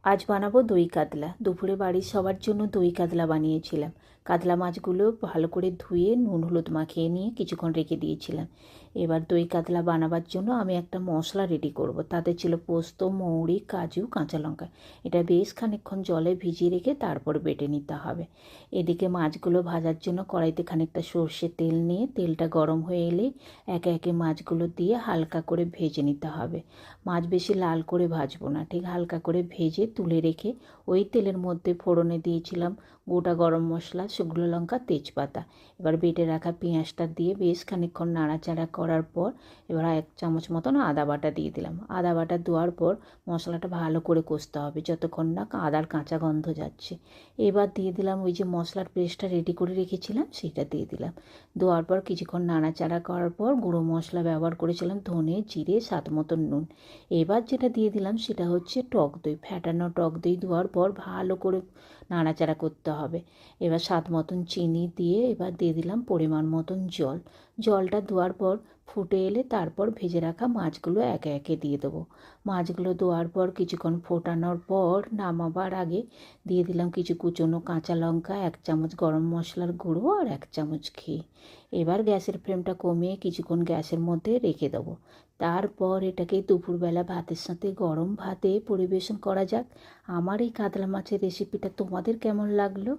আজ বানাবো দই কাতলা। দুপুরে বাড়ির সবার জন্য দই কাতলা বানিয়েছিলাম। কাতলা মাছগুলো ভালো করে ধুয়ে নুন হলুদ মাখিয়ে নিয়ে কিছুক্ষণ রেখে দিয়েছিলাম। এবার দই কাতলা বানাবার জন্য আমি একটা মশলা রেডি করব। তাতে ছিল পোস্ত, মৌরি, কাজু, কাঁচা লঙ্কা। এটা বেশ খানিকক্ষণ জলে ভিজিয়ে রেখে তারপর বেটে নিতে হবে। এদিকে মাছগুলো ভাজার জন্য কড়াইতে খানিকটা সর্ষের তেল নিয়ে তেলটা গরম হয়ে এলে একে একে মাছগুলো দিয়ে হালকা করে ভেজে নিতে হবে। মাছ বেশি লাল করে ভাজবো না, ঠিক হালকা করে ভেজে তুলে রেখে ওই তেলের মধ্যে ফোড়নে দিয়েছিলাম গোটা গরম মশলা, শুকনো লঙ্কা, তেজপাতা। এবার বেটে রাখা পেঁয়াজটা দিয়ে বেশ খানিকক্ষণ নাড়াচাড়া করার পর এবার 1 চামচ মতন আদা বাটা দিয়ে দিলাম। আদা বাটা দেওয়ার পর মশলাটা ভালো করে কষতে হবে যতক্ষণ না আদার কাঁচা গন্ধ যাচ্ছে। এবার দিয়ে দিলাম ওই যে মশলার পেস্টটা রেডি করে রেখেছিলাম সেটা দিয়ে দিলাম। দেওয়ার পর কিছুক্ষণ নাড়াচাড়া করার পর গুঁড়ো মশলা ব্যবহার করেছিলাম, ধনে, জিরে, স্বাদ মতন নুন। এবার যেটা দিয়ে দিলাম সেটা হচ্ছে টক দই। ফ্যাটানো টক দই দেওয়ার পর ভালো করে নাড়াচাড়া করতে হবে। এবার স্বাদ মতন চিনি দিয়ে এবার দিয়ে দিলাম পরিমাণ মতন জল। জলটা দেওয়ার পর ফুটে এলে তারপর ভেজে রাখা মাছগুলো একে একে দিয়ে দেবো। মাছগুলো দেওয়ার পর কিছুক্ষণ ফোটানোর পর নামাবার আগে দিয়ে দিলাম কিছু কুচনো কাঁচা লঙ্কা, 1 চামচ গরম মশলার গুঁড়ো আর 1 চামচ ঘি। এবার গ্যাসের ফ্লেমটা কমিয়ে কিছুক্ষণ গ্যাসের মধ্যে রেখে দেবো। তারপর এটাকে দুপুরবেলা ভাতের সাথে গরম ভাতে পরিবেশন করা যাক। আমার এই কাতলা মাছের রেসিপিটা তোমাদের কেমন লাগলো?